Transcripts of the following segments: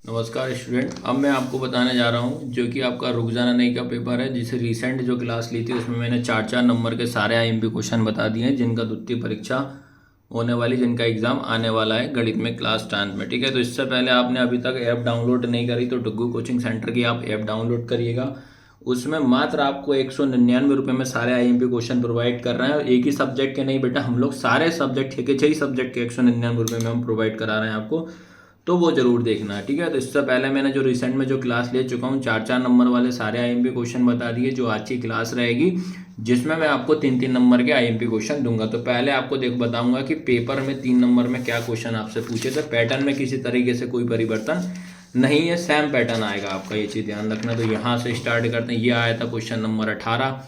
नमस्कार स्टूडेंट। अब मैं आपको बताने जा रहा हूँ जो कि आपका रुक जाना नहीं का पेपर है, जिसे रिसेंट जो क्लास ली थी उसमें मैंने 4 नंबर के सारे आईएमपी क्वेश्चन बता दिए हैं, जिनका द्वितीय परीक्षा होने वाली, जिनका एग्जाम आने वाला है गणित में क्लास 10 में। ठीक है, तो इससे पहले आपने अभी तक ऐप डाउनलोड नहीं करी तो डुग्गू कोचिंग सेंटर की आप ऐप डाउनलोड करिएगा। उसमें मात्र आपको 199 रुपये में सारे आईएमपी क्वेश्चन प्रोवाइड कर रहे हैं। और एक ही सब्जेक्ट के नहीं बेटा, हम लोग सारे सब्जेक्ट के 6 सब्जेक्ट के 199 रुपये में हम प्रोवाइड करा रहे हैं आपको, तो वो जरूर देखना है। ठीक है, तो इससे पहले मैंने जो रिसेंट में जो क्लास ले चुका हूँ 4 नंबर वाले सारे आईएमपी क्वेश्चन बता दिए, जो आज की क्लास रहेगी जिसमें मैं आपको 3 नंबर के आईएमपी क्वेश्चन दूंगा। तो पहले आपको बताऊंगा कि पेपर में 3 नंबर में क्या क्वेश्चन आपसे पूछे थे। पैटर्न में किसी तरीके से कोई परिवर्तन नहीं है, सेम पैटर्न आएगा आपका, ये चीज ध्यान रखना। तो यहाँ से स्टार्ट करते हैं। ये आया था क्वेश्चन नंबर 18,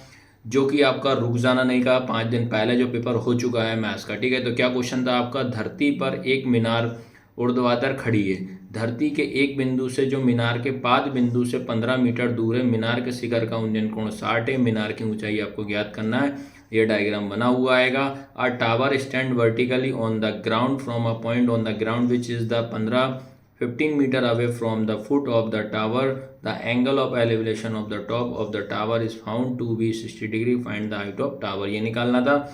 जो कि आपका रुक जाना नहीं का 5 दिन पहले जो पेपर हो चुका है मैथ्स का। ठीक है, तो क्या क्वेश्चन था आपका, धरती पर एक मीनार ऊर्ध्वाधर खड़ी है। धरती के एक बिंदु से जो मीनार के पाद बिंदु से 15 मीटर दूर है, मीनार के शिखर का उन्नयन कोण 60 है, मीनार की ऊंचाई आपको ज्ञात करना है। ये डायग्राम बना हुआ आएगा। A tower stand vertically on the ground from a point on the ground which is the 15 metre away from the foot of the tower. The angle of elevation of the top of the tower is found to be 60 degree. Find the height of tower, ये निकालना था।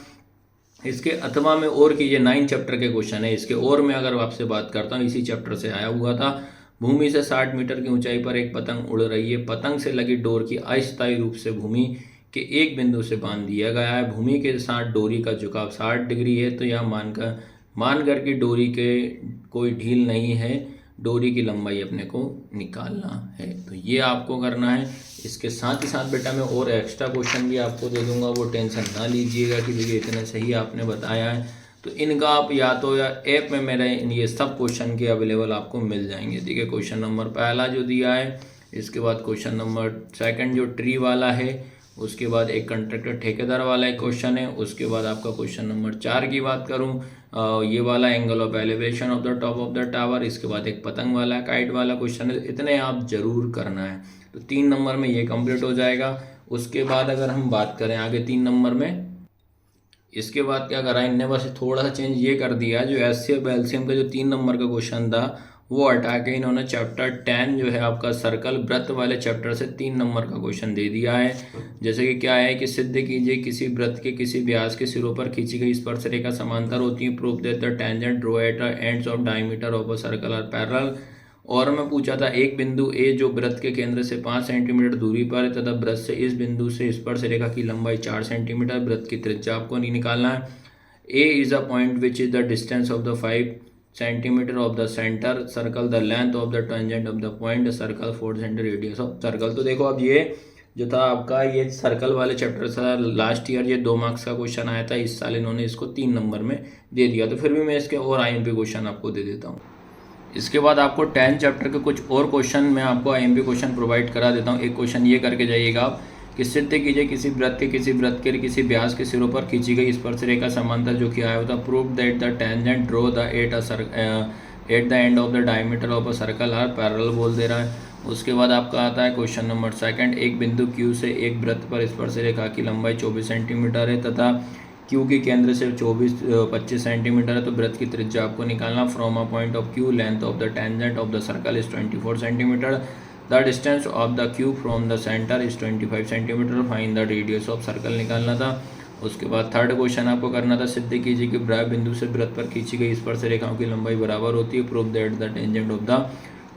इसके अथवा में और की ये 9 chapter के क्वेश्चन है। इसके और में अगर आपसे बात करता हूँ, इसी चैप्टर से आया हुआ था। भूमि से 60 मीटर की ऊंचाई पर एक पतंग उड़ रही है। पतंग से लगी डोर की अस्थायी रूप से भूमि के एक बिंदु से बांध दिया गया है। भूमि के साथ डोरी का झुकाव 60 डिग्री है। तो यह मानकर कि डोरी के कोई ढील नहीं है, डोरी की लंबाई अपने को निकालना है। तो ये आपको करना है। इसके साथ ही साथ बेटा मैं और एक्स्ट्रा क्वेश्चन भी आपको दे दूंगा, वो टेंशन ना लीजिएगा कि भैया इतने सही आपने बताया है। तो इनका आप या तो या ऐप में मेरे ये सब क्वेश्चन के अवेलेबल आपको मिल जाएंगे। ठीक है, क्वेश्चन नंबर पहला जो दिया है, इसके बाद क्वेश्चन नंबर सेकंड जो ट्री वाला है, उसके बाद एक कंट्रैक्टर ठेकेदार वाला एक क्वेश्चन है। उसके बाद आपका क्वेश्चन नंबर 4 की बात करूं, ये वाला angle of elevation of the top of the tower. इसके बाद एक पतंग वाला काइट वाला क्वेश्चन है। इतने आप जरूर करना है। तो 3 नंबर में ये कंप्लीट हो जाएगा। उसके बाद अगर हम बात करें आगे 3 नंबर में, इसके बाद क्या करा इनने, बस थोड़ा सा चेंज ये कर दिया, जो एचसीएफ एलसीएम का जो 3 नंबर का क्वेश्चन था वो हटा के इन्होंने चैप्टर 10 जो है आपका सर्कल वृत्त वाले चैप्टर से 3 नंबर का क्वेश्चन दे दिया है। जैसे कि क्या है कि सिद्ध कीजिए किसी वृत्त के किसी व्यास के सिरों पर खींची गई स्पर्श रेखा समांतर होती है। Proof that the tangent draw at the ends of diameter of a circle are parallel. और मैं पूछा था एक बिंदु ए जो वृत्त के केंद्र से 5 सेंटीमीटर दूरी पर है तथा वृत्त से इस बिंदु से स्पर्श रेखा की लंबाई 4 सेंटीमीटर। वृत्त की त्रिज्या आपको नहीं निकालना है। A is a point which is the distance of the 5 centimetre of the centre circle. The length of the tangent of the point circle 4 centimetre radius of circle. तो देखो अब ये जो था आपका ये सर्कल वाले चैप्टर से लास्ट ईयर ये 2 मार्क्स का क्वेश्चन आया था। इस साल इन्होंने इसको 3 नंबर में दे दिया। तो फिर भी मैं इसके और आईएमपी क्वेश्चन आपको दे देता हूँ। इसके बाद आपको 10 चैप्टर के कुछ और क्वेश्चन मैं आपको आईएमपी क्वेश्चन प्रोवाइड करा देता हूँ। एक क्वेश्चन ये करके जाइएगा आप कि सिद्ध कीजिए किसी वृत्त के किसी व्यास के सिरों पर खींची गई स्पर्श रेखा समांतर जो कि आया होता। Prove that the tangent draw the at the end of the diameter of a circle are parallel बोल दे रहा है। उसके बाद आपका आता है क्वेश्चन नंबर सेकंड, एक बिंदु Q से एक वृत्त पर स्पर्श रेखा की लंबाई 24 सेंटीमीटर है तथा Q के केंद्र से 25 सेंटीमीटर है। तो वृत्त की त्रिज्या आपको निकालना। From a point of Q length of the tangent of the circle is 24 centimetre. The distance of the Q from the centre is 25 centimetre. Find the radius of circle निकालना था। उसके बाद थर्ड क्वेश्चन आपको करना था, सिद्ध कीजिए कि ब्राय बिंदु से वृत्त पर खींची गई स्पर्श रेखाओं की लंबाई बराबर होती है। Prove that the tangent of the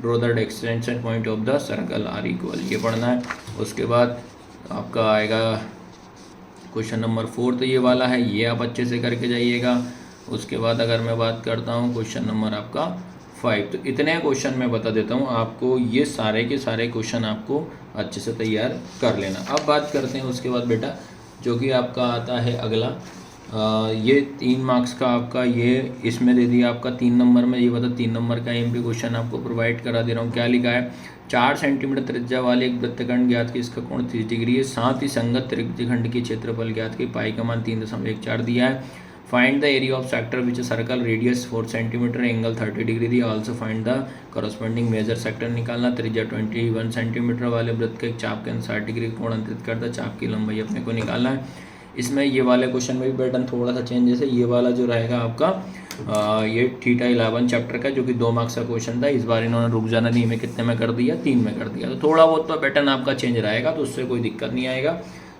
draw the extension point of the circle are equal, ये पढ़ना है। उसके बाद आपका आएगा क्वेश्चन नंबर 4, तो ये वाला है, ये आप अच्छे से करके जाइएगा। उसके बाद अगर मैं बात करता हूँ क्वेश्चन नंबर आपका 5, तो इतने क्वेश्चन मैं बता देता हूँ आपको, ये सारे के सारे क्वेश्चन आपको अच्छे से तैयार कर लेना। अब बात करते हैं उसके बाद बेटा जो कि आपका आता है अगला, ये 3 मार्क्स का आपका ये इसमें दे दिया आपका 3 नंबर में। ये बता 3 नंबर का एमपी क्वेश्चन आपको प्रोवाइड करा दे रहा हूँ। क्या लिखा है, 4 सेंटीमीटर त्रिज्या वाले एक वृत्तखंड ज्ञात की इसका कोण 30 डिग्री है। साथ ही संगत त्रिज्यखंड की क्षेत्रफल ज्ञात की, पाई का मान 3.14 दिया है। Find the area of sector which circle radius 4 centimetre, angle 30 degree दिया। Also find the corresponding major sector निकालना। त्रिज्या 21 सेंटीमीटर वाले वृत्त के चाप के 60 डिग्री कोण अंतरित करता। चाप की लंबाई अपने को निकालना है। इसमें ये वाले क्वेश्चन में भी पैटर्न थोड़ा सा चेंज, जैसे ये वाला जो रहेगा आपका ये थीटा 11 चैप्टर का, जो कि 2 मार्क्स का क्वेश्चन था। इस बार इन्होंने रुक जाना नहीं में कितने में कर दिया, 3 में कर दिया। तो थोड़ा बहुत तो पैटर्न आपका चेंज रहेगा, तो उससे कोई दिक्कत नहीं आएगा।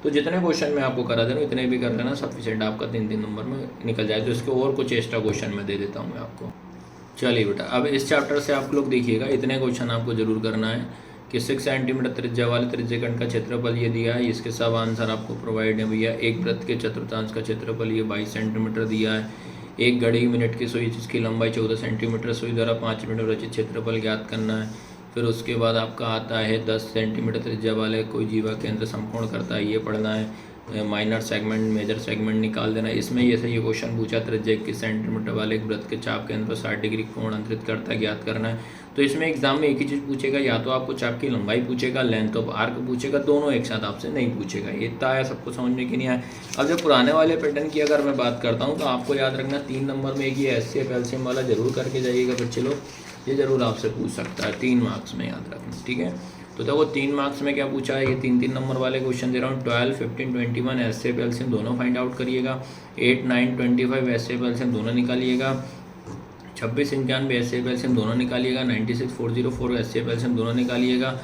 तो जितने क्वेश्चन मैं आपको करा दे रहा हूँ इतने भी कर लेना, सफिशिएंट आपका 3-3 नंबर में निकल जाए। तो इसके और कुछ एक्स्ट्रा क्वेश्चन मैं दे देता हूँ मैं आपको। चलिए बेटा, अब इस चैप्टर से आप लोग देखिएगा, इतने क्वेश्चन आपको जरूर करना है कि 6 सेंटीमीटर त्रिज्या वाले त्रिज्यखंड का क्षेत्रफल ये दिया है, इसके सब आंसर आपको प्रोवाइड है भैया। एक वृत्त के चतुर्थांश का क्षेत्रफल ये 22 सेंटीमीटर दिया है। एक घड़ी मिनट की सुई जिसकी लंबाई 14 सेंटीमीटर, सुई द्वारा 5 मिनट में रचित क्षेत्रफल ज्ञात करना है। फिर उसके बाद आपका आता है 10 सेंटीमीटर त्रिज्या वाले कोई जीवा केंद्र समकोण करता है, ये पढ़ना है। माइनर सेगमेंट मेजर सेगमेंट निकाल देना। इसमें ये क्वेश्चन पूछा, त्रिज्या 21 सेंटीमीटर वाले एक वृत्त के चाप केंद्र पर 60 डिग्री कोण अंतरित करता है, ज्ञात करना है। तो इसमें एग्जाम में एक ही चीज़ पूछेगा, या तो आपको चाप की लंबाई पूछेगा, लेंथ ऑफ आर्क पूछेगा, दोनों एक साथ आपसे नहीं पूछेगा। ये इतना है, सबको समझ में कि नहीं आया। अब जब पुराने वाले पैटर्न की अगर मैं बात करता हूँ तो आपको याद रखना 3 नंबर में एक ये HCF LCM वाला जरूर करके जाइएगा बच्चे लोग, ये जरूर आपसे पूछ सकता है 3 मार्क्स में, याद रखना, ठीक है। तो देखो 3 मार्क्स में क्या पूछा है, ये 3-3 नंबर वाले क्वेश्चन दे रहा हूँ। 12, 15, 21 HCF LCM दोनों फाइंड आउट करिएगा। 8, 9, 25 HCF LCM दोनों निकालिएगा। 26, 91 HCF LCM दोनों निकालिएगा। 96, 404 HCF LCM दोनों निकालिएगा।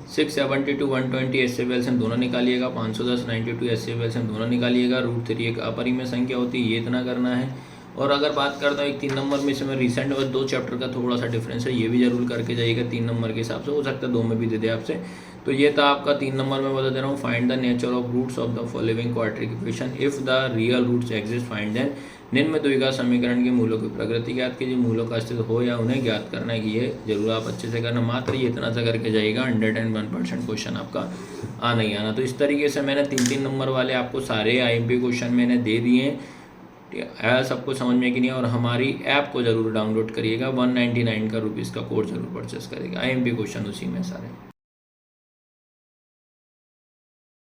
6, 72, 120 HCF LCM दोनों निकालिएगा। 510, 92 HCF LCM दोनों निकालिएगा। √3 एक अपरिमेय संख्या होती है, ये इतना करना है। और अगर बात करता हूँ एक 3 नंबर में, इसमें रिसेंट और 2 चैप्टर का थोड़ा सा डिफरेंस है, ये भी जरूर करके जाइएगा 3 नंबर के हिसाब से, हो सकता है 2 में भी दे दे आपसे। तो ये था आपका 3 नंबर में बता दे रहा हूँ। Find the nature of roots of the following quadratic equation if the real roots exist find them. निम्न द्विघात समीकरण के मूलों की प्रकृति ज्ञात कीजिए, मूलों का अस्तित्व हो या उन्हें ज्ञात करना है कि ये जरूर आप अच्छे से करना। मात्र ये इतना सा करके जाइएगा, 101% क्वेश्चन आपका आना ही आना। तो इस तरीके से मैंने 3-3 नंबर वाले आपको सारे IMP क्वेश्चन मैंने दे दिए हैं। सबको समझ में कि नहीं। और हमारी ऐप को जरूर डाउनलोड करिएगा, 199 का रुपीज़ का कोर्स जरूर परचेस करिएगा। IMP क्वेश्चन उसी में सारे।